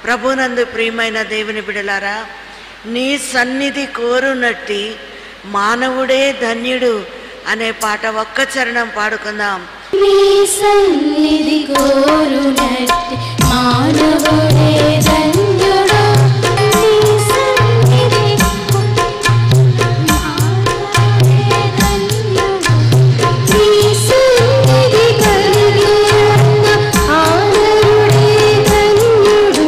ప్రభునందు ప్రియమైన దేవుని బిడ్డలారా, నీ సన్నిధి కోరునట్టి మానవుడే ధన్యుడు అనే పాట ఒక్క చరణం పాడుకుందాం. నీ సన్నిధి కోరునట్టి మానవుడే ధన్యుడు, నీ సన్నిధి మానవుడే ధన్యుడు, నీ సన్నిధి కలిగియున్న మానవుడే ధన్యుడు,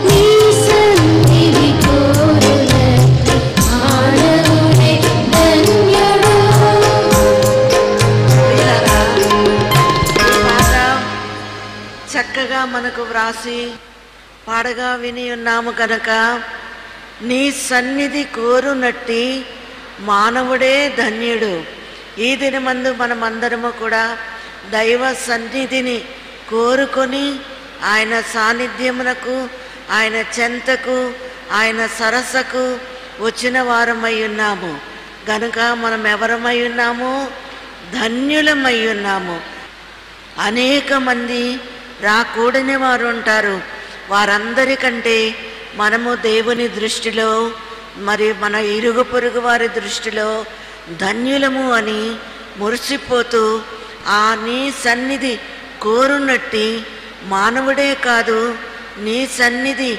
నీ సన్నిధి కోరునట్టి మానవుడే ధన్యుడు. చక్కగా మనకు వ్రాసి పాడగా విని ఉన్నాము కనుక, నీ సన్నిధి కోరునట్టి మానవుడే ధన్యుడు. ఈ దినమందు మనమందరము కూడా దైవ సన్నిధిని కోరుకొని ఆయన సాన్నిధ్యమునకు, ఆయన చెంతకు, ఆయన సరసకు వచ్చిన వారమై ఉన్నాము గనుక మనం ఎవరమై ఉన్నాము? ధన్యులమై ఉన్నాము. అనేక మంది రాకూడని వారు ఉంటారు. వారందరికంటే మనము దేవుని దృష్టిలో, మరి మన ఇరుగు పొరుగు వారి దృష్టిలో ధన్యులము అని మురిసిపోతూ, ఆ నీ సన్నిధి కోరునట్టి మానవుడే కాదు, నీ సన్నిధి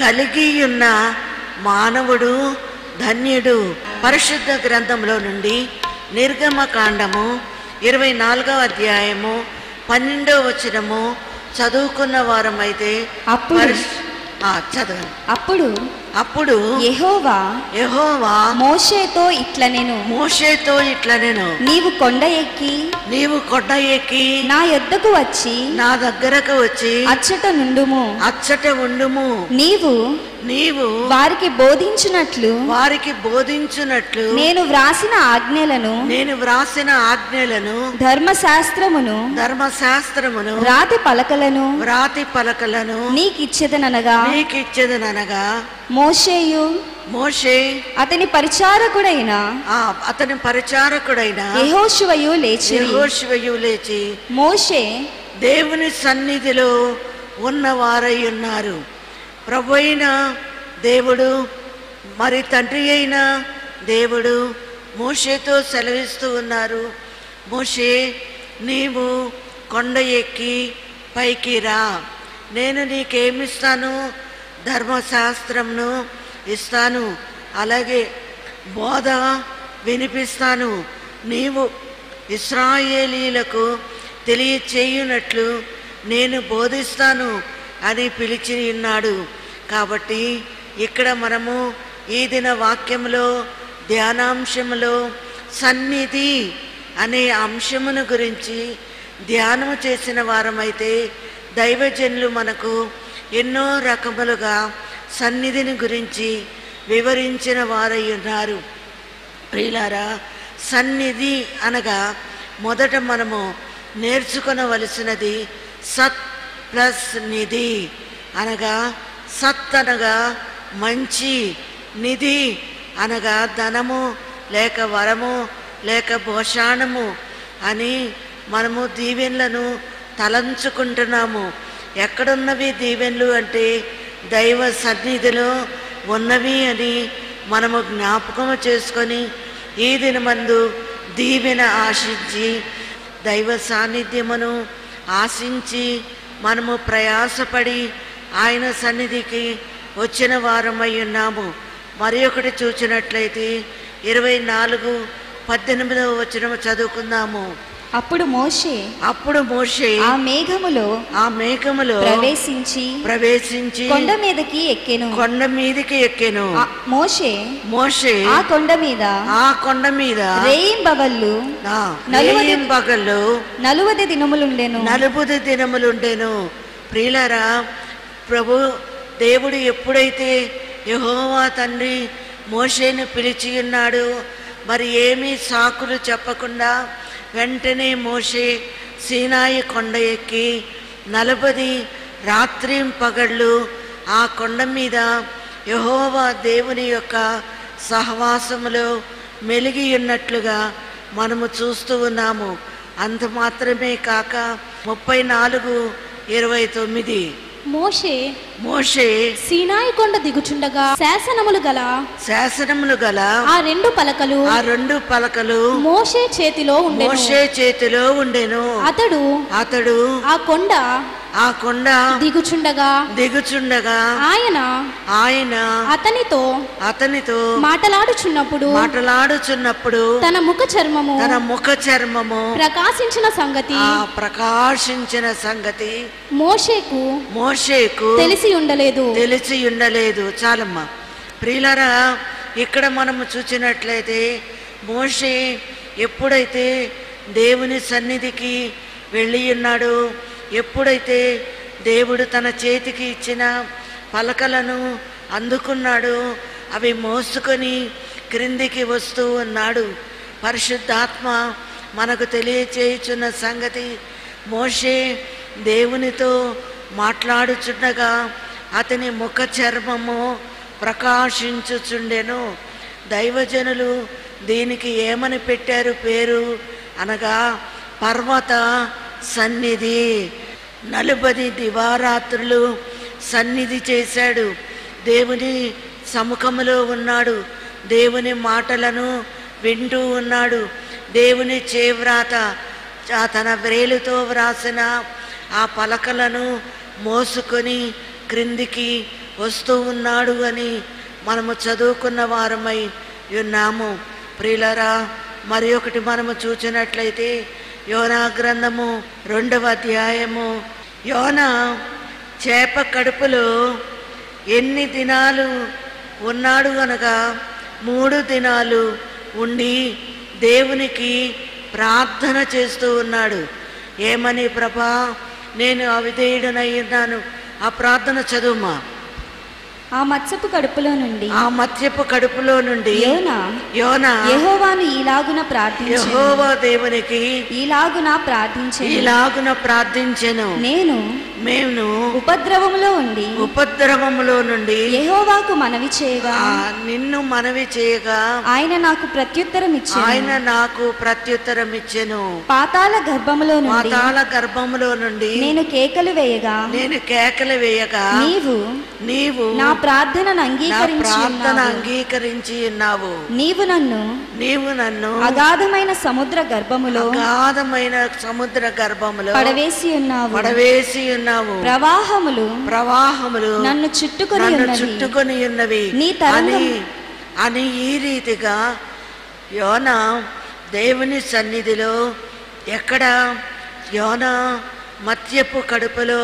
కలిగి ఉన్న మానవుడు ధన్యుడు. పరిశుద్ధ గ్రంథంలో నుండి నిర్గమకాండము 24వ అధ్యాయము 12వ వచనము చదువుకున్న వారమైతే చదవండి. అప్పుడు యెహోవా మోషేతో ఇట్లనెను, నీవు కొండ ఎక్కి నా యొద్దకు వచ్చి నా దగ్గరకు వచ్చి అచ్చట ఉండుము. నీవు వారికి బోధించునట్లు నేను వ్రాసిన ఆజ్ఞలను ధర్మశాస్త్రమును రాతి పలకలను నీకిచ్చెదనగా మోషే అతని పరిచారకుడైన యెహోషువయు లేచి మోషే దేవుని సన్నిధిలో ఉన్నవారై ఉన్నారు. ప్రభు అయిన దేవుడు, మరి తండ్రి అయిన దేవుడు మోషేతో సెలవిస్తూ ఉన్నారు. మోషే, నీవు కొండ ఎక్కి పైకి రా, నేను నీకేమిస్తాను? ధర్మశాస్త్రంను ఇస్తాను, అలాగే బోధ వినిపిస్తాను. నీవు ఇశ్రాయేలీలకు తెలియచేయునట్లు నేను బోధిస్తాను అని పిలిచి ఉన్నాడు. కాబట్టి ఇక్కడ మనము ఈ దిన వాక్యములో, ధ్యానాంశములో సన్నిధి అనే అంశమును గురించి ధ్యానము చేసిన వారమైతే, దైవజనులు మనకు ఎన్నో రకములుగా సన్నిధిని గురించి వివరించిన వారై ఉన్నారు. ప్రియులారా, సన్నిధి అనగా మొదట మనము నేర్చుకొనవలసినది సత్ ప్లస్ నిధి అనగా, సత్ అనగా మంచి, నిధి అనగా ధనము లేక వరము లేక భోషాణము అని మనము దీవెనలను తలంచుకుంటున్నాము. ఎక్కడున్నవి దీవెనలు అంటే దైవ సన్నిధిలో ఉన్నవి అని మనము జ్ఞాపకము చేసుకొని, ఈ దినమందు దీవెన ఆశించి, దైవ సాన్నిధ్యమును ఆశించి మనము ప్రయాసపడి ఆయన సన్నిధికి వచ్చిన వారమై ఉన్నాము. మరి ఒకటి చూచినట్లయితే 24:18 వచనము చదువుకుందాము. అప్పుడు మోషే ఆ మేఘములో ప్రవేశించి కొండ మీదకి ఎక్కెను. మోషే ఆ కొండ మీద రేయింబగళ్ళు 40 దినములుండెను. ప్రియులారా, ప్రభు దేవుడు ఎప్పుడైతే యెహోవా తండ్రి మోషేను పిలిచి ఉన్నాడు, మరి ఏమీ సాకులు చెప్పకుండా వెంటనే మోషే సీనాయి కొండ ఎక్కి 40 రాత్రి పగళ్ళు ఆ కొండ మీద యెహోవా దేవుని యొక్క సహవాసములో మెలిగి ఉన్నట్లుగా మనము చూస్తూ ఉన్నాము. అంత మాత్రమే కాక 34:29 మోషే సీనాయి కొండ దిగుచుండగా శాసనములు గల ఆ రెండు పలకలు మోషే చేతిలో ఉండెను. అతడు ఆ కొండ దిగుచుండగా ఆయన అతనితో మాటలాడుచున్నప్పుడు తన ముఖ చర్మము ప్రకాశించిన సంగతి మోషేకు తెలిసి ఉండలేదు. చాలమ్మా ప్రియులారా, ఇక్కడ మనము చూసినట్లయితే మోషే ఎప్పుడైతే దేవుని సన్నిధికి వెళ్ళి ఉన్నాడో, ఎప్పుడైతే దేవుడు తన చేతికి ఇచ్చిన పలకలను అందుకున్నాడో అవి మోసుకొని క్రిందికి వస్తూ ఉన్నాడు. పరిశుద్ధాత్మ మనకు తెలియచేయుచున్న సంగతి, మోషే దేవునితో మాట్లాడుచుండగా అతని ముఖ చర్మము ప్రకాశించుచుండెను. దైవజనులు దీనికి ఏమని పెట్టారు పేరు అనగా పర్వత సన్నిధి. 40 దివారాత్రులు సన్నిధి చేశాడు. దేవుని సముఖములో ఉన్నాడు. దేవుని మాటలను వింటూ ఉన్నాడు. దేవుని చేవ్రాత తన వ్రేలుతో వ్రాసిన ఆ పలకలను మోసుకొని క్రిందికి వస్తూ ఉన్నాడు అని మనము చదువుకున్న వారమై ఉన్నాము. ప్రియులారా, మరి ఒకటి మనము చూసినట్లయితే యోనా గ్రంథము 2వ అధ్యాయము, యోనా చేప కడుపులో ఎన్ని దినాలు ఉన్నాడు అనగా 3 దినాలు ఉండి దేవునికి ప్రార్థన చేస్తూ ఉన్నాడు. ఏమని? ప్రభా, నేను అవిధేయుడనై ఉన్నాను. ఆ ప్రార్థన చదువుమా. ఆ మత్స్యపు కడుపులో నుండి యోనా యెహోవాను యెహోవా దేవునికి ఇలాగున ప్రార్థించెను. మేము ఉపద్రవములో నుండి యెహోవాకు నిన్ను మనవి చేయగా ఆయన నాకు ప్రత్యుత్తరమిచ్చెను. పాతాళ గర్భములో నుండి నేను కేకలు వేయగా నీవు నా ప్రార్థనను అంగీకరించి ఉన్నావు. నీవు నన్ను అగాధమైన సముద్ర గర్భములో పడవేసి ఉన్నావు. ప్రవాహములు నన్ను చుట్టుకొని ఉన్నవి అని ఈ రీతిగా యోనా దేవుని సన్నిధిలో, ఎక్కడ? యోనా మత్స్యపు కడుపులో,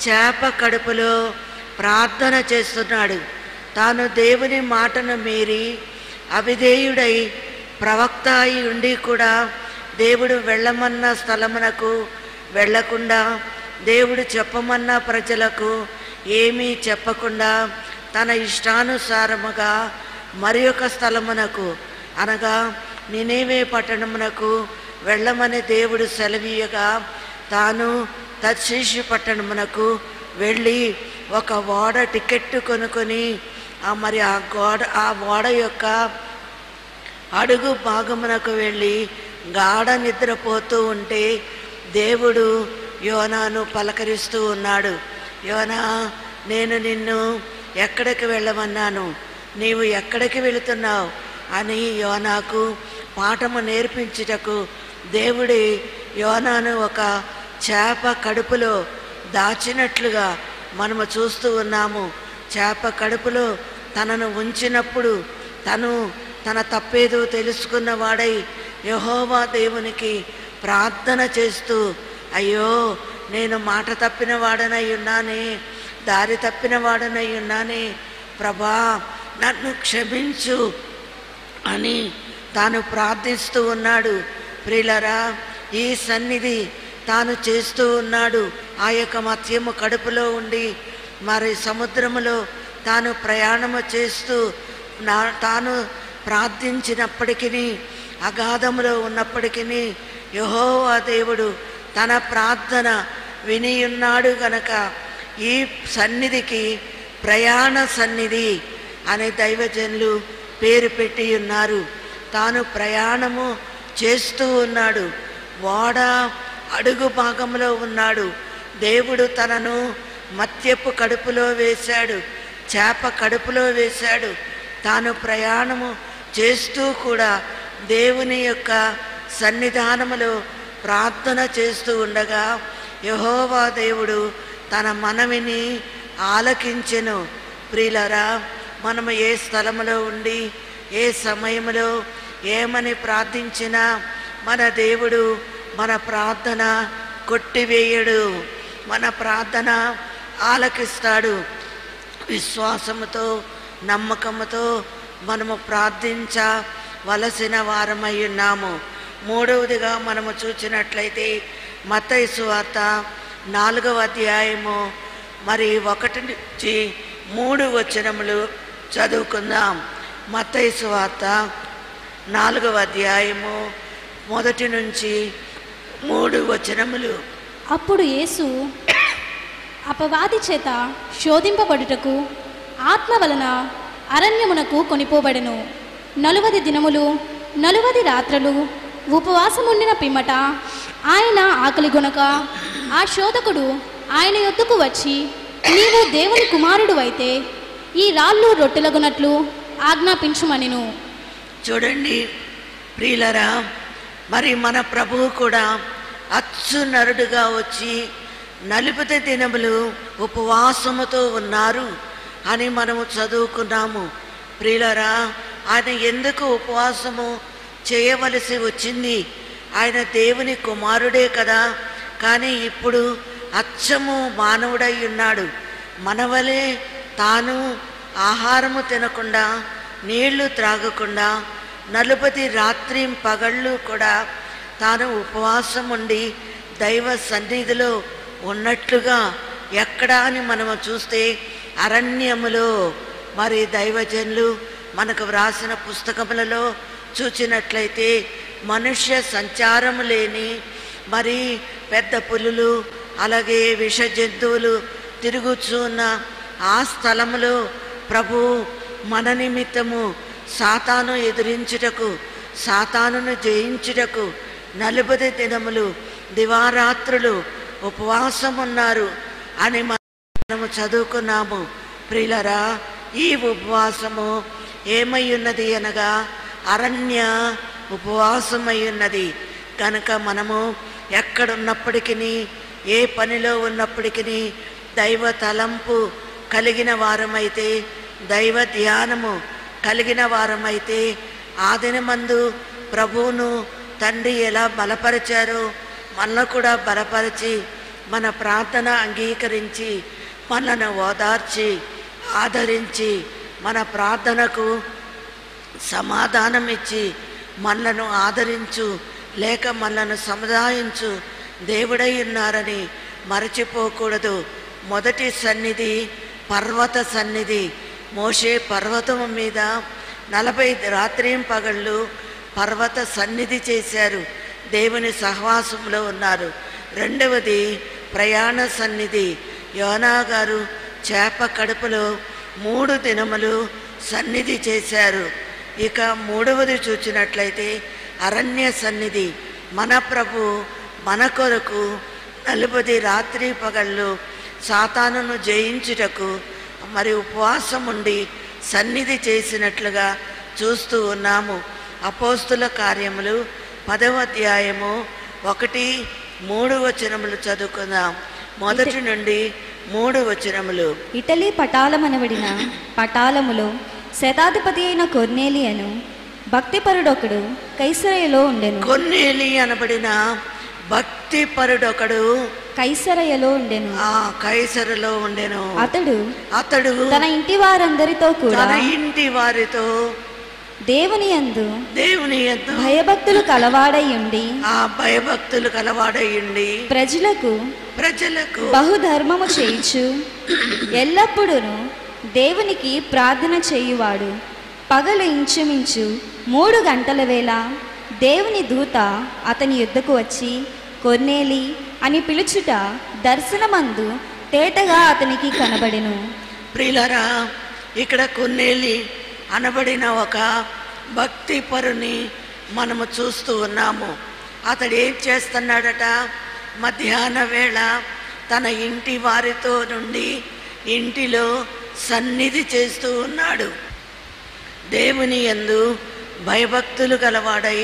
చేప కడుపులో ప్రార్థన చేస్తున్నాడు. తాను దేవుని మాటను మీరి అవిధేయుడై ప్రవక్త అయి ఉండి కూడా దేవుడు వెళ్ళమన్న స్థలమునకు వెళ్ళకుండా, దేవుడు చెప్పమన్న ప్రజలకు ఏమీ చెప్పకుండా తన ఇష్టానుసారముగా మరి ఒక స్థలమునకు అనగా నినేవే పట్టణమునకు వెళ్ళమని దేవుడు సెలవీయగా తాను తర్షీషు పట్టణమునకు వెళ్ళి ఒక ఓడ టికెట్ కొనుక్కొని మరి ఆ ఓడ యొక్క అడుగు భాగమునకు వెళ్ళి గాఢ నిద్రపోతూ ఉంటే దేవుడు యోనాను పలకరిస్తూ ఉన్నాడు. యోనా, నేను నిన్ను ఎక్కడికి వెళ్ళమన్నాను, నీవు ఎక్కడికి వెళుతున్నావు అని యోనాకు పాఠము నేర్పించుటకు దేవుడి యోనాను ఒక చేప కడుపులో దాచినట్లుగా మనము చూస్తూ ఉన్నాము. చేప కడుపులో తనను ఉంచినప్పుడు తన తప్పేదో తెలుసుకున్నవాడై యెహోవా దేవునికి ప్రార్థన చేస్తూ, అయ్యో నేను మాట తప్పిన వాడనై ఉన్నానే, దారి తప్పిన వాడనై ఉన్నానే, ప్రభా నన్ను క్షమించు అని తాను ప్రార్థిస్తూ ఉన్నాడు. ప్రియులారా, ఈ సన్నిధి తాను చేస్తూ ఉన్నాడు. ఆ యొక్క మత్స్యము కడుపులో ఉండి మరి సముద్రములో తాను ప్రయాణము చేస్తూ తాను ప్రార్థించినప్పటికీ, అగాధములో ఉన్నప్పటికీ యెహోవా దేవుడు తన ప్రార్థన వినియున్నాడు గనక ఈ సన్నిధికి ప్రయాణ సన్నిధి అనే దైవజనులు పేరు పెట్టి ఉన్నారు. తాను ప్రయాణము చేస్తూ ఉన్నాడు. ఓడ అడుగు భాగంలో ఉన్నాడు. దేవుడు తనను మత్యపు కడుపులో వేశాడు, చేప కడుపులో వేశాడు. తాను ప్రయాణము చేస్తూ కూడా దేవుని యొక్క సన్నిధానములో ప్రార్థన చేస్తూ ఉండగా యెహోవా దేవుడు తన మనవిని ఆలకించెను. ప్రియులారా, మనము ఏ స్థలములో ఉండి ఏ సమయంలో ఏమని ప్రార్థించినా మన దేవుడు మన ప్రార్థన కొట్టివేయడు, మన ప్రార్థన ఆలకిస్తాడు. విశ్వాసముతో నమ్మకముతో మనము ప్రార్థించవలసిన వారమై ఉన్నాము. మూడవదిగా మనము చూసినట్లయితే మత్తయి సువార్త 4వ అధ్యాయము 1 నుంచి 3 వచనములు చదువుకుందాం. మత్తయి సువార్త 4వ అధ్యాయము 1 నుంచి 3 వచనములు. అప్పుడు యేసు అపవాది చేత శోధింపబడుటకు ఆత్మ వలన అరణ్యమునకు కొనిపోబడెను. 40 దినములు 40 రాత్రులు ఉపవాసముండిన పిమ్మట ఆయన ఆకలిగొనక ఆ శోధకుడు ఆయన యొద్దకు వచ్చి, నీవు దేవుని కుమారుడు అయితే ఈ రాళ్ళు రొట్టెలగునట్లు ఆజ్ఞాపించుమనెను. చూడండి ప్రియులరా, మరి మన ప్రభువు కూడా అచ్చు నరుడుగా వచ్చి 40 దినములు ఉపవాసముతో ఉన్నారు అని మనము చదువుకున్నాము. ప్రియులరా, ఆయన ఎందుకు ఉపవాసము చేయవలసి వచ్చింది? ఆయన దేవుని కుమారుడే కదా. కానీ ఇప్పుడు అచ్చము మానవుడై ఉన్నాడు. మనవలే తాను ఆహారము తినకుండా నీళ్లు త్రాగకుండా 40 రాత్రి పగళ్ళు కూడా తాను ఉపవాసం ఉండి దైవ సన్నిధిలో ఉన్నట్లుగా ఎక్కడ అని మనము చూస్తే అరణ్యములో. మరి దైవజనులు మనకు వ్రాసిన పుస్తకములలో చూచినట్లయితే మనుష్య సంచారము లేని మరి పెద్ద పులులు అలాగే విష జంతువులు తిరుగుచున్న ఆ స్థలములో ప్రభు మన నిమిత్తము సాతాను ఎదిరించుటకు, సాతానును జయించుటకు 40 దినములు దివారాత్రులు ఉపవాసం ఉన్నారు అని మనము చదువుకున్నాము. ప్రియులరా, ఈ ఉపవాసము ఏమై ఉన్నది అనగా అరణ్య ఉపవాసమై ఉన్నది. కనుక మనము ఎక్కడున్నప్పటికీ ఏ పనిలో ఉన్నప్పటికీ దైవ తలంపు కలిగిన వారమైతే, దైవ ధ్యానము కలిగిన వారమైతే ఆ దినమందు ప్రభువును తండ్రి ఎలా బలపరిచారో మనల్ని కూడా బలపరిచి మన ప్రార్థన అంగీకరించి మనను ఓదార్చి ఆదరించి మన ప్రార్థనకు సమాధానం ఇచ్చి మనలను ఆదరించు లేక మనలను సముదాయించు దేవుడై ఉన్నారని మరచిపోకూడదు. మొదటి సన్నిధి పర్వత సన్నిధి. మోషే పర్వతం మీద 40 రాత్రి పగళ్ళు పర్వత సన్నిధి చేశారు, దేవుని సహవాసంలో ఉన్నారు. రెండవది ప్రయాణ సన్నిధి. యోనా గారు చేప కడుపులో 3 దినములు సన్నిధి చేశారు. ఇక మూడవది చూచినట్లయితే అరణ్య సన్నిధి. మన ప్రభు మన కొరకు 40 రాత్రి పగళ్ళు సాతానును జయించుటకు మరి ఉపవాసం ఉండి సన్నిధి చేసినట్లుగా చూస్తూ ఉన్నాము. అపోస్తుల కార్యములు 10వ అధ్యాయము 1-3 వచనములు చదువుకుందాం. 1 నుండి 3 వచనములు. ఇటలీ పటాలమనబడిన పటాలములో శతాధిపతి అయిన కొర్నేలియను భక్తిపరుడొకడు కైసరయలో ఉండెను. కొర్నేలి అనబడిన భక్తిపరుడొకడు కైసరయలో ఉండెను. కైసరలో ఉండెను. అతడు తన ఇంటి వారందరితో కూడా ఇంటి వారితో దేవుని యందు భయభక్తులు కలవాడయుండి ప్రజలకు బహుధర్మము చేయుచు ఎల్లప్పుడూ దేవునికి ప్రార్థన చేయువాడు. పగలు ఇంచుమించు 3 గంటల వేళ దేవుని దూత అతని యుద్ధకు వచ్చి కొర్నేలి అని పిలుచుట దర్శనమందు తేటగా అతనికి కనబడెను. ప్రియులారా, ఇక్కడ కొర్నేలి అనబడిన ఒక భక్తిపరుని మనము చూస్తూ ఉన్నాము. అతడు ఏం చేస్తున్నాడట? మధ్యాహ్న వేళ తన ఇంటి వారితో నుండి ఇంటిలో సన్నిధి చేస్తూ ఉన్నాడు. దేవుని యందు భయభక్తులు గలవాడై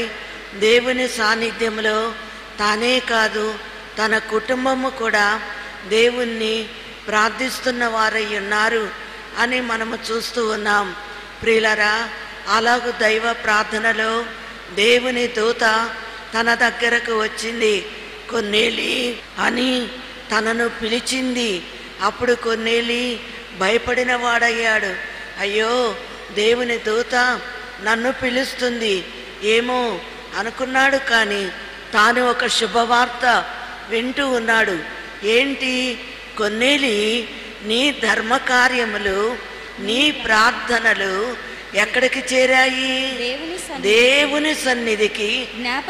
దేవుని సాన్నిధ్యంలో తానే కాదు తన కుటుంబము కూడా దేవుణ్ణి ప్రార్థిస్తున్న వారై ఉన్నారు అని మనము చూస్తూ ఉన్నాం. ప్రియులరా, అలాగూ దైవ ప్రార్థనలో దేవుని దూత తన దగ్గరకు వచ్చింది. కొన్నేలి అని తనను పిలిచింది. అప్పుడు కొన్నేలి భయపడిన వాడయ్యాడు. అయ్యో, దేవుని దూత నన్ను పిలుస్తుంది ఏమో అనుకున్నాడు. కానీ తాను ఒక శుభవార్త వింటూ ఉన్నాడు. ఏంటి? కొన్నేలి, నీ ధర్మకార్యములు, నీ ప్రార్థనలు ఎక్కడికి చేరాయి? దేవుని సన్నిధికి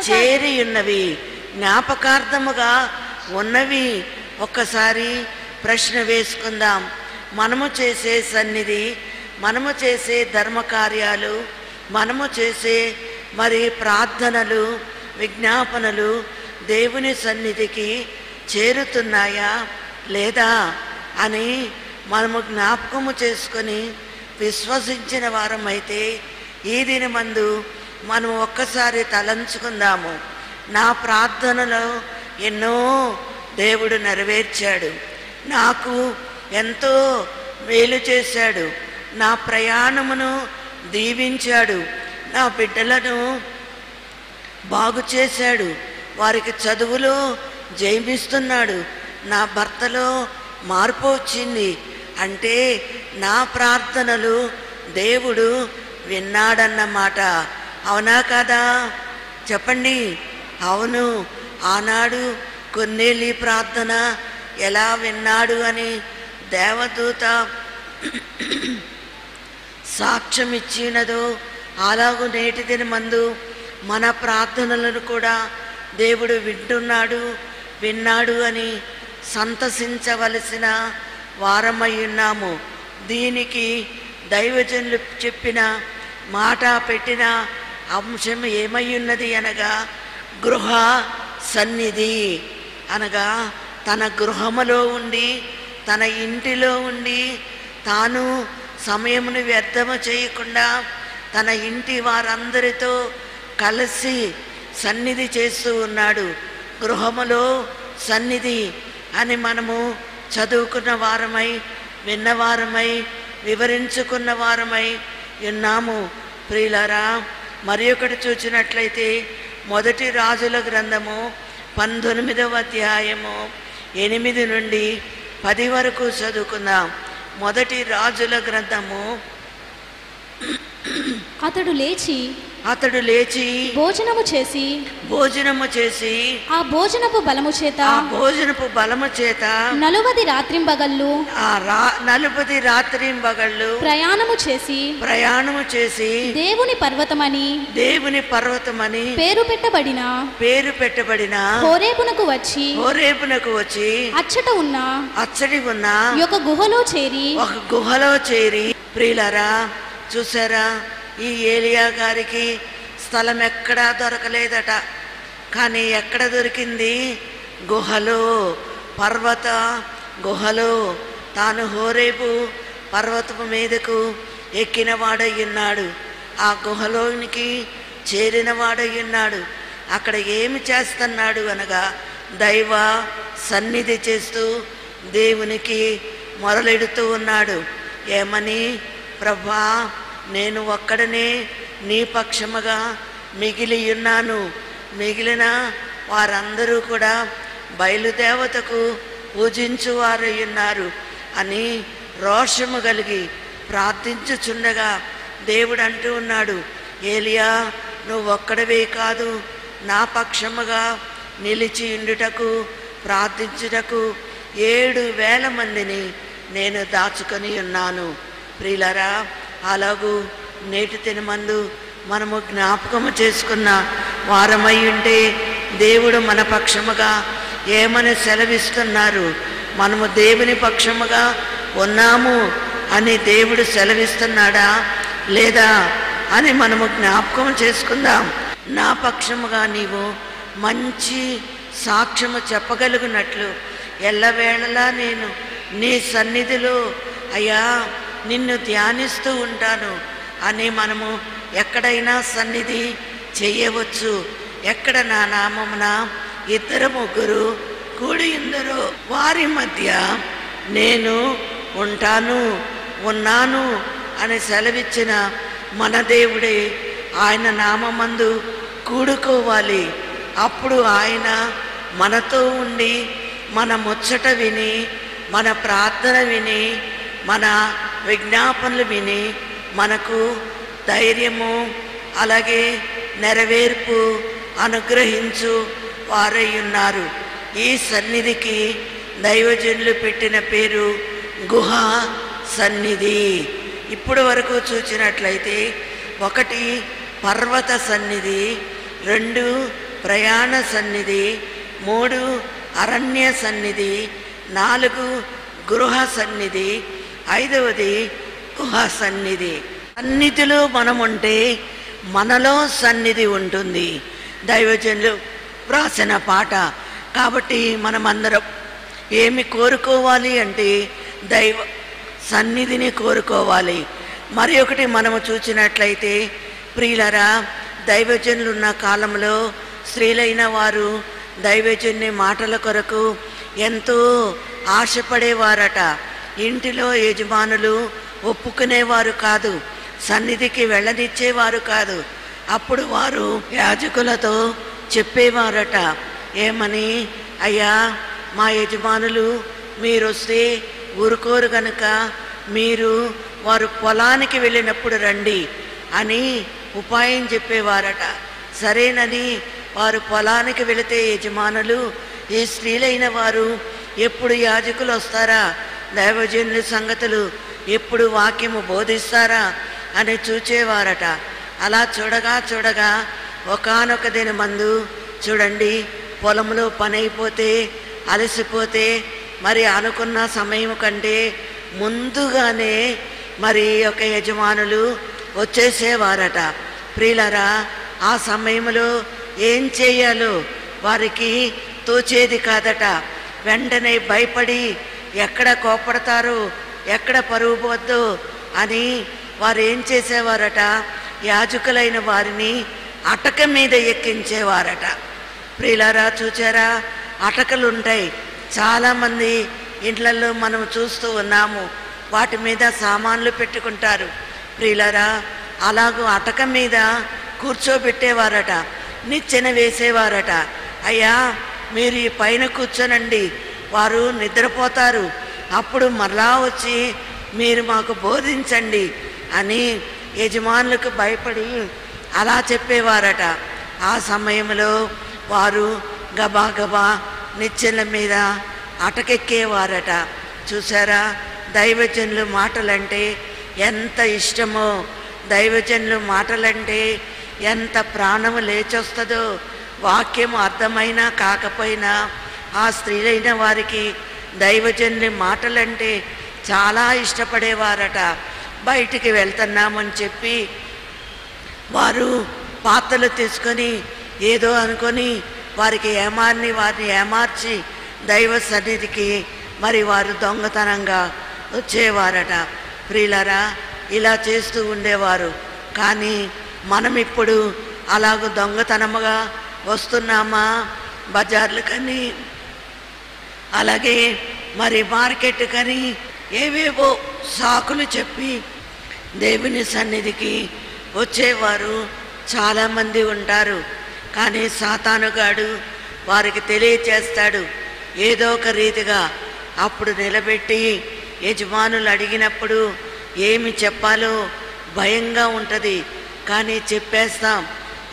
చేరి ఉన్నవి, జ్ఞాపకార్థముగా ఉన్నవి. ఒక్కసారి ప్రశ్న వేసుకుందాం. మనము చేసే సన్నిధి, మనము చేసే ధర్మకార్యాలు, మనము చేసే మరి ప్రార్థనలు, విజ్ఞాపనలు దేవుని సన్నిధికి చేరుతున్నాయా లేదా అని మనము జ్ఞాపకము చేసుకొని విశ్వసించిన వారమైతే ఈ దినమందు మనం ఒక్కసారి తలంచుకుందాము. నా ప్రార్థనలో ఎన్నో దేవుడు నెరవేర్చాడు, నాకు ఎంతో మేలు చేశాడు, నా ప్రయాణమును దీవించాడు, నా బిడ్డలను బాగు చేశాడు, వారికి చదువులో జయిస్తున్నాడు, నా భర్తలో మార్పు వచ్చింది అంటే నా ప్రార్థనలు దేవుడు విన్నాడన్నమాట. అవునా కదా? చెప్పండి. అవును. ఆనాడు కొన్నేలి ప్రార్థన ఎలా విన్నాడు అని దేవదూత సాక్ష్యం ఇచ్చినదో అలాగూ నేటి దినమందు మన ప్రార్థనలను కూడా దేవుడు విన్నాడు అని సంతసించవలసిన వారమై ఉన్నాము. దీనికి దైవజనులు చెప్పిన మాట పెట్టిన అంశం ఏమై ఉన్నది అనగా గృహ సన్నిధి అనగా తన గృహములో ఉండి, తన ఇంటిలో ఉండి, తాను సమయమును వ్యర్థము చేయకుండా తన ఇంటి వారందరితో కలిసి సన్నిధి చేస్తూ ఉన్నాడు. గృహములో సన్నిధి అని మనము చదువుకున్న వారమై, విన్నవారమై, వివరించుకున్న వారమై ఉన్నాము. ప్రియులారా, మరి ఒకటి చూసినట్లయితే మొదటి రాజుల గ్రంథము 19వ అధ్యాయము 8 నుండి 10 వరకు చదువుకుందాం. మొదటి రాజుల గ్రంథము. అతడు లేచి భోజనము చేసి ఆ భోజనపు బలము చేత 40 రాత్రింబగళ్ళు ప్రయాణము చేసి దేవుని పర్వతమని పేరు పెట్టబడిన హోరేబునకు వచ్చి అచ్చటి ఉన్న ఒక గుహలో చేరి ప్రియులారా, చూసారా, ఈ ఏలియా గారికి స్థలం ఎక్కడా దొరకలేదట. కానీ ఎక్కడ దొరికింది? పర్వత గుహలో. తాను హోరేబు పర్వతము మీదకు ఎక్కిన వాడయ్యున్నాడు, ఆ గుహలోనికి చేరిన వాడయ్యున్నాడు. అక్కడ ఏమి చేస్తున్నాడు అనగా దైవ సన్నిధి చేస్తూ దేవునికి మొరలెడుతూ ఉన్నాడు. ఏమని? ప్రభా, నేను ఒక్కడనే నీ పక్షముగా మిగిలి ఉన్నాను, మిగిలిన వారందరూ కూడా బయలుదేవతకు పూజించువారై ఉన్నారు అని రోషము కలిగి ప్రార్థించుచుండగా దేవుడు అంటూ ఉన్నాడు, ఏలియా, నువ్వు ఒక్కడవే కాదు, నా పక్షముగా నిలిచి ఉండుటకు ప్రార్థించుటకు 7,000 మందిని నేను దాచుకొని ఉన్నాను. ప్రియులారా, అలాగూ నేటి దినమందు మనము జ్ఞాపకము చేసుకున్న వారమై ఉంటే దేవుడు మన పక్షముగా ఏమని సెలవిస్తున్నారు? మనము దేవుని పక్షముగా ఉన్నాము అని దేవుడు సెలవిస్తున్నాడా లేదా అని మనము జ్ఞాపకం చేసుకుందాం. నా పక్షముగా నీవు మంచి సాక్ష్యము చెప్పగలిగినట్లు ఎల్లవేళలా నేను నీ సన్నిధిలో అయ్యా నిన్ను ధ్యానిస్తూ ఉంటాను అని మనము ఎక్కడైనా సన్నిధి చేయవచ్చు. ఎక్కడ నా నామమున 2-3 కూడి ఉందరో వారి మధ్య నేను ఉంటాను ఉన్నాను అని సెలవిచ్చిన మన దేవుడే ఆయన నామమందు కూడుకోవాలి. అప్పుడు ఆయన మనతో ఉండి మన ముచ్చట విని మన ప్రార్థన విని మన విజ్ఞాపనలు విని మనకు ధైర్యము అలాగే నెరవేర్పు అనుగ్రహించు వారై ఉన్నారు. ఈ సన్నిధికి దైవజనులు పెట్టిన పేరు గుహ సన్నిధి. ఇప్పుడు వరకు చూసినట్లయితే 1 పర్వత సన్నిధి, 2 ప్రయాణ సన్నిధి, 3 అరణ్య సన్నిధి, 4 గృహ సన్నిధి, 5వది గుహ సన్నిధి. సన్నిధిలో మనం ఉంటే మనలో సన్నిధి ఉంటుంది. దైవజనులు వ్రాసిన పాట. కాబట్టి మనమందరం ఏమి కోరుకోవాలి అంటే దైవ సన్నిధిని కోరుకోవాలి. మరి ఒకటి మనము చూసినట్లయితే ప్రియులరా, దైవజనులు ఉన్న కాలంలో స్త్రీలైన వారు దైవజనుని మాటల కొరకు ఎంతో ఆశపడేవారట. ఇంటిలో యజమానులు ఒప్పుకునేవారు కాదు, సన్నిధికి వెళ్ళనిచ్చేవారు కాదు. అప్పుడు వారు యాజకులతో చెప్పేవారట, ఏమని, అయ్యా మా యజమానులు మీరు వస్తే ఊరుకోరు గనుక మీరు వారు పొలానికి వెళ్ళినప్పుడు రండి అని ఉపాయం చెప్పేవారట. సరేనని వారు పొలానికి వెళితే యజమానులు ఈ స్త్రీలైన వారు ఎప్పుడు యాజకులు వస్తారా, దైవజనుల సంగతులు ఎప్పుడు వాక్యము బోధిస్తారా అని చూచేవారట. అలా చూడగా ఒకానొక దినమందు చూడండి, పొలంలో పని అయిపోతే అలసిపోతే మరి అనుకున్న సమయం కంటే ముందుగానే మరి ఒక యజమానులు వచ్చేసేవారట. ప్రియులరా, ఆ సమయంలో ఏం చేయాలో వారికి తోచేది కాదట. వెంటనే భయపడి ఎక్కడ కోపడతారో ఎక్కడ పరువు పోద్దో అని వారు ఏం చేసేవారట, యాజకులైన వారిని అటక మీద ఎక్కించేవారట. ప్రియులారా, చూచారా, అటకలు ఉంటాయి చాలామంది ఇండ్లలో మనం చూస్తూ ఉన్నాము. వాటి మీద సామాన్లు పెట్టుకుంటారు. ప్రియులారా, అలాగూ అటక మీద కూర్చోబెట్టేవారట, నిచ్చెన వేసేవారట. అయ్యా మీరు ఈ పైన కూర్చోనండి, వారు నిద్రపోతారు, అప్పుడు మరలా వచ్చి మీరు మాకు బోధించండి అని యజమానులకు భయపడి అలా చెప్పేవారట. ఆ సమయంలో వారు గబా నిచ్చెల మీద అటకెక్కేవారట. చూసారా, దైవజనులు మాటలంటే ఎంత ఇష్టమో, దైవజనులు మాటలంటే ఎంత ప్రాణము లేచొస్తుందో. వాక్యము అర్థమైనా కాకపోయినా ఆ స్త్రీలైన వారికి దైవజనుని మాటలంటే చాలా ఇష్టపడేవారట. బయటికి వెళ్తున్నామని చెప్పి వారు పాత్రలు తీసుకొని ఏదో అనుకొని వారిని ఏమార్చి దైవ సన్నిధికి మరి వారు దొంగతనంగా వచ్చేవారట. ప్రియులరా, ఇలా చేస్తూ ఉండేవారు. కానీ మనం ఇప్పుడు అలాగ దొంగతనముగా వస్తున్నామా? బజార్లు కానీ అలాగే మరి మార్కెట్ కానీ ఏవేవో సాకులు చెప్పి దేవుని సన్నిధికి వచ్చేవారు చాలామంది ఉంటారు. కానీ సాతానుగాడు వారికి తెలియచేస్తాడు ఏదో ఒక రీతిగా. అప్పుడు నిలబెట్టి యజమానులు అడిగినప్పుడు ఏమి చెప్పాలో భయంగా ఉంటుంది. కానీ చెప్పేస్తాం,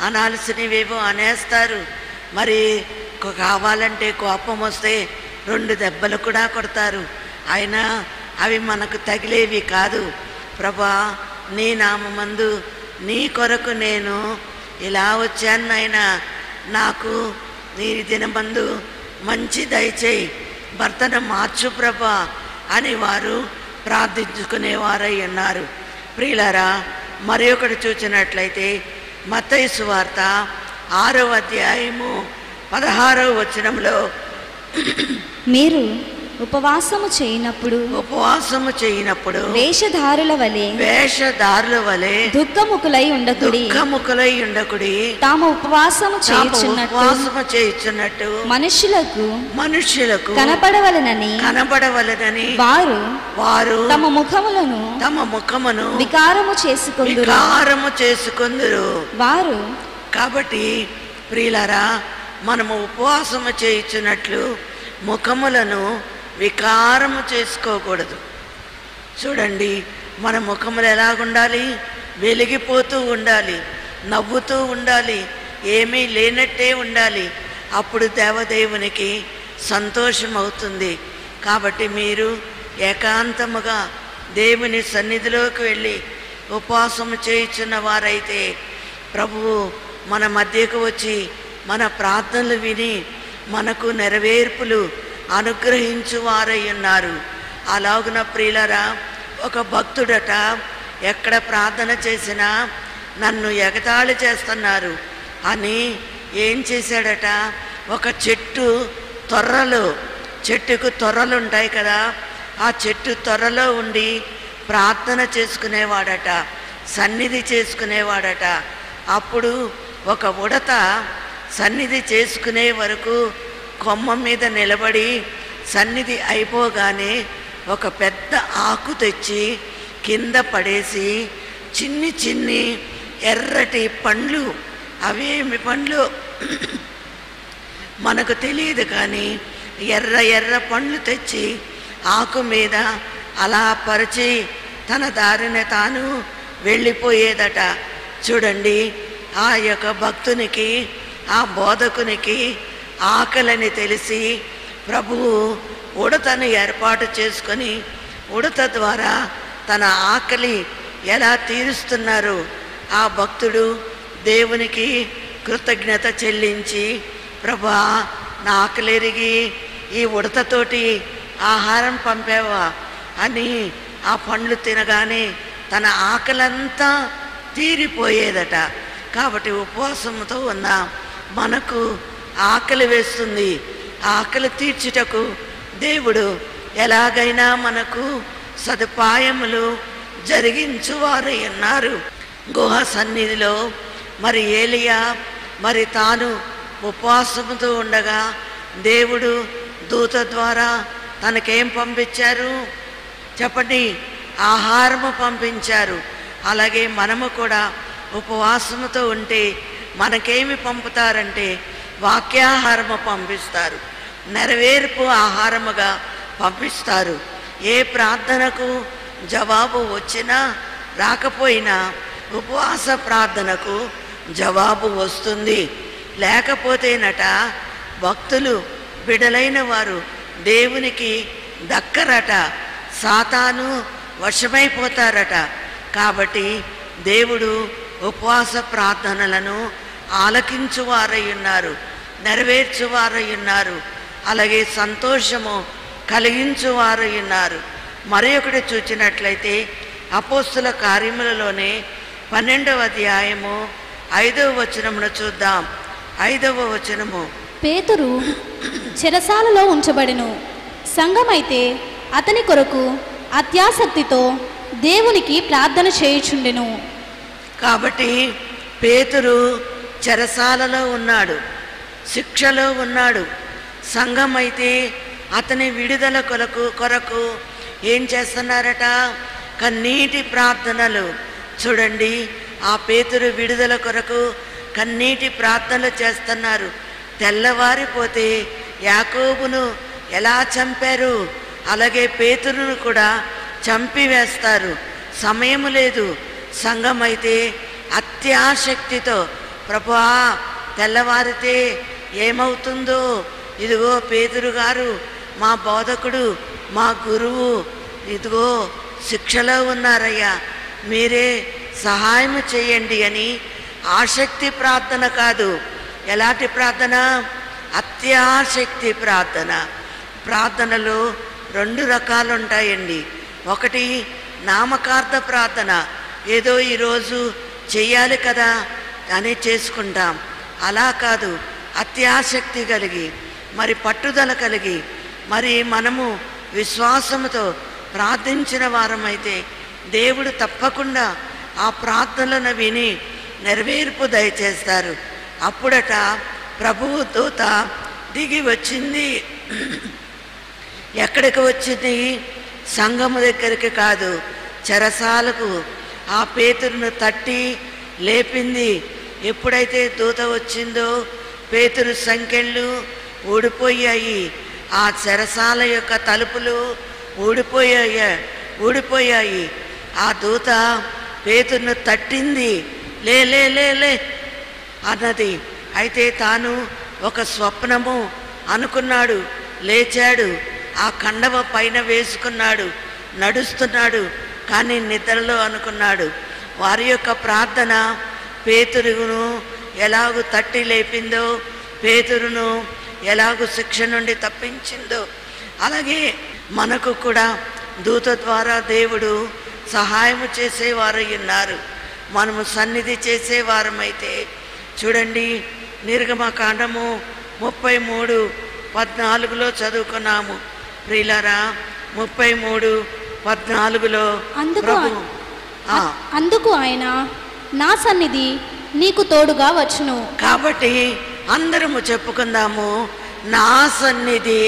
అనాల్సినవేవో అనేస్తారు. మరి కావాలంటే కోపం వస్తే 2 దెబ్బలు కూడా కొడతారు. అయినా అవి మనకు తగిలేవి కాదు. ప్రభా, నీ నామమందు నీ కొరకు నేను ఇలా వచ్చాను నాయనా, నాకు నీ దినమందు మంచి దయచేయి, భర్తను మార్చు ప్రభా అని వారు ప్రార్థించుకునేవారై ఉన్నారు. ప్రియులారా, మరి ఒకటి చూసినట్లయితే మత్తయి సువార్త 6వ అధ్యాయము 16వ వచనంలో మీరు ఉపవాసము చేయనప్పుడు వేషధారుల వలె దుఃఖముఖులై ఉండకుడి. తాము ఉపవాసము చేయుచున్నట్టు మనుష్యులకు కనపడవలెనని వారు తమ ముఖములను వికారము చేసుకొందురు. వారు కాబట్టి ప్రియులారా, మనము ఉపవాసము చేయుచున్నట్లు ముఖములను వికారము చేసుకోకూడదు. చూడండి, మన ముఖములు ఎలాగుండాలి? వెలిగిపోతూ ఉండాలి, నవ్వుతూ ఉండాలి, ఏమీ లేనట్టే ఉండాలి. అప్పుడు దేవదేవునికి సంతోషం అవుతుంది. కాబట్టి మీరు ఏకాంతముగా దేవుని సన్నిధిలోకి వెళ్ళి ఉపవాసము చేయుచున్న వారైతే ప్రభువు మన మధ్యకు వచ్చి మన ప్రార్థనలు విని మనకు నెరవేర్పులు అనుగ్రహించువారై ఉన్నారు. అలాగున ప్రియులరా, ఒక భక్తుడట ఎక్కడ ప్రార్థన చేసినా నన్ను ఎగతాళి చేస్తున్నారు అని ఏం చేశాడట, ఒక చెట్టుకు తొర్రలు ఉంటాయి కదా, ఆ చెట్టు తొర్రలో ఉండి ప్రార్థన చేసుకునేవాడట, సన్నిధి చేసుకునేవాడట. అప్పుడు ఒక ఉడత సన్నిధి చేసుకునే వరకు కొమ్మ మీద నిలబడి సన్నిధి అయిపోగానే ఒక పెద్ద ఆకు తెచ్చి కింద పడేసి చిన్ని ఎర్రటి పండ్లు, అవేమి పండ్లు మనకు తెలియదు కానీ ఎర్ర పండ్లు తెచ్చి ఆకు మీద అలా పరిచి తన దారిని తాను వెళ్ళిపోయేదట. చూడండి, ఆ యొక్క భక్తునికి, ఆ బోధకునికి ఆకలిని తెలిసి ప్రభువు ఉడతను ఏర్పాటు చేసుకొని ఉడత ద్వారా తన ఆకలి ఎలా తీరుస్తున్నారు. ఆ భక్తుడు దేవునికి కృతజ్ఞత చెల్లించి, ప్రభా, నా ఆకలిరిగి ఈ ఉడతతోటి ఆహారం పంపావా అని ఆ పండ్లు తినగానే తన ఆకలంతా తీరిపోయేదట. కాబట్టి ఉపవాసంతో ఉన్న మనకు ఆకలి వేస్తుంది. ఆకలి తీర్చుటకు దేవుడు ఎలాగైనా మనకు సదుపాయములు జరిగించువారై ఉన్నారు. గుహ సన్నిధిలో మరి ఏలియా మరి తాను ఉపవాసముతో ఉండగా దేవుడు దూత ద్వారా తనకేం పంపించారు చెప్పండి? ఆహారము పంపించారు. అలాగే మనము కూడా ఉపవాసముతో ఉంటే మనకేమి పంపుతారంటే వాక్యాహారము పంపిస్తారు, నెరవేర్పు ఆహారముగా పంపిస్తారు. ఏ ప్రార్థనకు జవాబు వచ్చినా రాకపోయినా ఉపవాస ప్రార్థనకు జవాబు వస్తుంది. లేకపోతేనట భక్తులు బిడలైన వారు దేవునికి దక్కరట, సాతాను వశమైపోతారట. కాబట్టి దేవుడు ఉపవాస ప్రార్థనలను ఆలకించువారై ఉన్నారు, నెరవేర్చువారై ఉన్నారు, అలాగే సంతోషము కలిగించువారై ఉన్నారు. మరి ఒకటి చూచినట్లయితే అపోస్తుల కార్యములలోనే 12వ అధ్యాయము 5వ వచనమును చూద్దాం. 5వ వచనము, పేతురు చెరసాలలో ఉంచబడెను, సంఘమైతే అతని కొరకు అత్యాసక్తితో దేవునికి ప్రార్థన చేయుచుండెను. కాబట్టి పేతురు చెరసాలలో ఉన్నాడు, శిక్షలో ఉన్నాడు. సంఘమైతే అతని విడుదల కొరకు ఏం చేస్తున్నారట? కన్నీటి ప్రార్థనలు. చూడండి, ఆ పేతురు విడుదల కొరకు కన్నీటి ప్రార్థనలు చేస్తున్నారు. తెల్లవారిపోతే యాకోబును ఎలా చంపారు అలాగే పేతురును కూడా చంపివేస్తారు. సమయం లేదు. సంఘమైతే అత్యాసక్తితో, ప్రభువా, తెల్లవారితే ఏమవుతుందో, ఇదిగో పేతురు గారు మా బోధకుడు, మా గురువు, ఇదిగో శిక్షలో ఉన్నారయ్యా, మీరే సహాయం చేయండి అని ఆసక్తి ప్రార్థన కాదు. ఎలాంటి ప్రార్థన? అత్యాసక్తి ప్రార్థన. ప్రార్థనలు 2 రకాలు ఉంటాయండి. ఒకటి నామకార్థ ప్రార్థన, ఏదో ఈరోజు చెయ్యాలి కదా అని చేసుకుంటాం. అలా కాదు, అత్యాసక్తి కలిగి, మరి పట్టుదల కలిగి, మరి మనము విశ్వాసముతో ప్రార్థించిన వారమైతే దేవుడు తప్పకుండా ఆ ప్రార్థనలను విని నెరవేర్పు దయచేస్తారు. అప్పుడట ప్రభువు దూత దిగి వచ్చింది. ఎక్కడికి వచ్చింది? సంఘము దగ్గరికి కాదు, చెరసాలకు. ఆ పేతురును తట్టి లేపింది. ఎప్పుడైతే దూత వచ్చిందో పేతురు సంకెళ్ళు ఊడిపోయాయి. ఆ చెరసాల యొక్క తలుపులు ఊడిపోయాయి. ఆ దూత పేతురును తట్టింది. లే లే లే లే అన్నది. అయితే తాను ఒక స్వప్నము అనుకున్నాడు. లేచాడు, ఆ కండవ పైన వేసుకున్నాడు, నడుస్తున్నాడు. కానీ నిద్రలో అనుకున్నాడు. వారి యొక్క ప్రార్థన పేతురును ఎలాగూ తట్టి లేపిందో, పేతురును ఎలాగూ శిక్ష నుండి తప్పించిందో, అలాగే మనకు కూడా దూత ద్వారా దేవుడు సహాయము చేసేవారు ఉన్నారు. మనము సన్నిధి చేసేవారమైతే చూడండి, నిర్గమకాండము 33:14 చదువుకున్నాము ప్రియులారా. 33:14 అందుకు ఆయన నా సన్నిధి నీకు తోడుగా వచ్చును. కాబట్టి అందరము చెప్పుకుందాము, నా సన్నిధి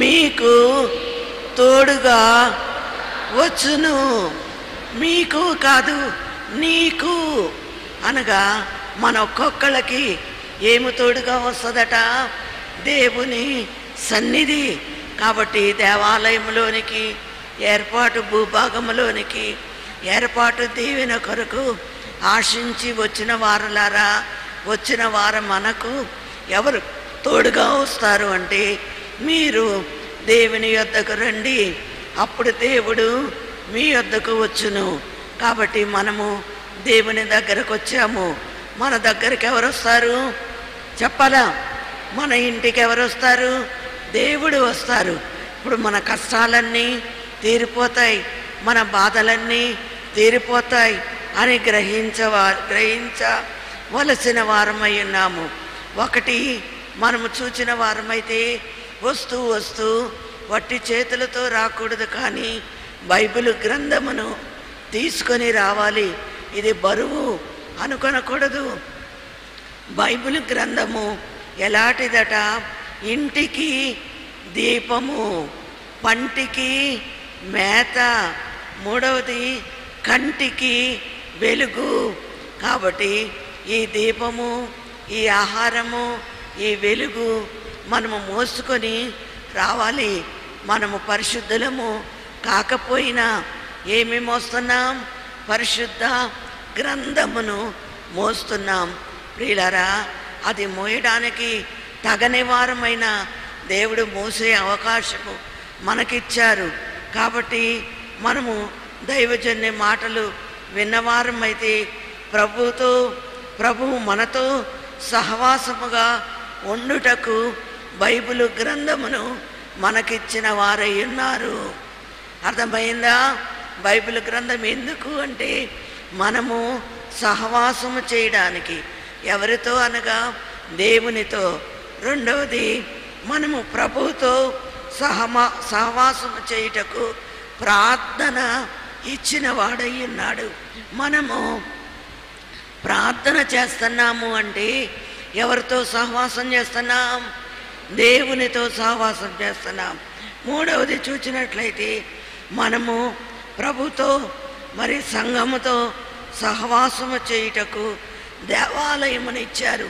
మీకు తోడుగా వచ్చును. మీకు కాదు, నీకు అనగా మన ఒక్కొక్కళ్ళకి ఏమి తోడుగా వస్తుందట? దేవుని సన్నిధి. కాబట్టి దేవాలయంలోనికి ఏర్పాటు, భూభాగంలోనికి ఏర్పాటు దీవెన కొరకు ఆశించి వచ్చిన వారులారా, వచ్చిన వారు మనకు ఎవరు తోడుగా వస్తారు అంటే, మీరు దేవుని యొద్దకు రండి, అప్పుడు దేవుడు మీ యొద్దకు వచ్చును. కాబట్టి మనము దేవుని దగ్గరకు వచ్చాము. మన దగ్గరికి ఎవరు వస్తారు చెప్పాలా? మన ఇంటికి ఎవరు వస్తారు? దేవుడు వస్తారు. ఇప్పుడు మన కష్టాలన్నీ తీరిపోతాయి, మన బాధలన్నీ తీరిపోతాయి అని గ్రహించవలసిన వారమై ఉన్నాము. ఒకటి, మనము చూచిన వారమైతే వస్తూ వట్టి చేతులతో రాకూడదు, కానీ బైబిల్ గ్రంథమును తీసుకొని రావాలి. ఇది బరువు అనుకొనకూడదు. బైబిల్ గ్రంథము ఎలాంటిదట? ఇంటికి దీపము, పంటికి మేత, మూడవది కంటికి వెలుగు. కాబట్టి ఈ దీపము, ఈ ఆహారము, ఈ వెలుగు మనము మోసుకొని రావాలి. మనము పరిశుద్ధులము కాకపోయినా ఏమి మోస్తున్నాం? పరిశుద్ధ గ్రంథమును మోస్తున్నాం. ప్రియులారా, అది మోయడానికి తగని వారమైన దేవుడు మోసే అవకాశము మనకిచ్చారు. కాబట్టి మనము దైవజన్య మాటలు విన్నవారమైతే ప్రభువు మనతో సహవాసముగా ఉండుటకు బైబిల్ గ్రంథమును మనకిచ్చిన వారై ఉన్నారు. అర్థమైందా? బైబిల్ గ్రంథం ఎందుకు అంటే, మనము సహవాసము చేయడానికి. ఎవరితో అనగా దేవునితో. రెండవది, మనము ప్రభువుతో సహవాసము చేయుటకు ప్రార్థన ఇచ్చిన వాడై ఉన్నాడు. మనము ప్రార్థన చేస్తున్నాము అంటే ఎవరితో సహవాసం చేస్తున్నాం? దేవునితో సహవాసం చేస్తున్నాం. మూడవది చూచినట్లయితే, మనము ప్రభుతో మరి సంఘముతో సహవాసము చేయుటకు దేవాలయమును ఇచ్చారు,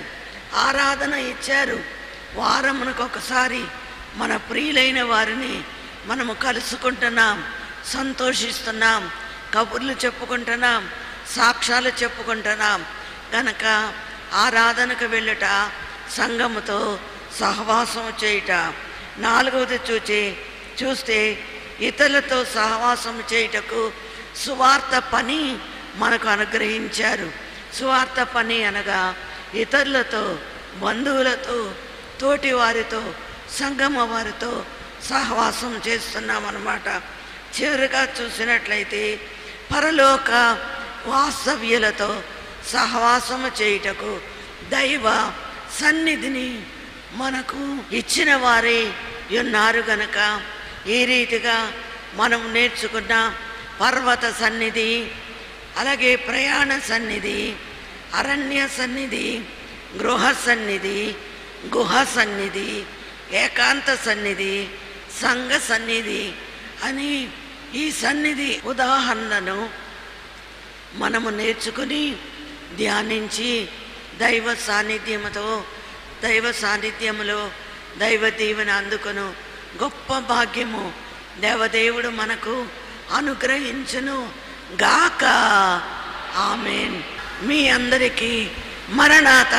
ఆరాధన ఇచ్చారు. వారమునకు ఒకసారి మన ప్రియులైన వారిని మనము కలుసుకుంటున్నాం, సంతోషిస్తున్నాం, కబుర్లు చెప్పుకుంటున్నాం, సాక్ష్యాలు చెప్పుకుంటున్నాం. కనుక ఆరాధనకు వెళ్ళుట, సంఘముతో సహవాసం చేయుట. నాలుగవది చూస్తే ఇతరులతో సహవాసం చేయుటకు సువార్త పని మనకు అనుగ్రహించారు. సువార్త పని అనగా ఇతరులతో, బంధువులతో, తోటి వారితో, సంఘమ వారితో సహవాసం చేస్తున్నాం అన్నమాట. చివరిగా చూసినట్లయితే పరలోక వాస్తవ్యులతో సహవాసము చేయుటకు దైవ సన్నిధిని మనకు ఇచ్చిన వారే ఉన్నారు గనక ఈ రీతిగా మనం నేర్చుకున్న పర్వత సన్నిధి, అలాగే ప్రయాణ సన్నిధి, అరణ్య సన్నిధి, గృహ సన్నిధి, గుహ సన్నిధి, ఏకాంత సన్నిధి, సంఘ సన్నిధి అని ఈ సన్నిధి ఉదాహరణను మనము నేర్చుకుని ధ్యానించి దైవ సాన్నిధ్యములో దైవ దీవెన అందుకొను గొప్ప భాగ్యము దేవదేవుడు మనకు అనుగ్రహించును గాక. ఆమేన్. మీ అందరికీ మరణాత.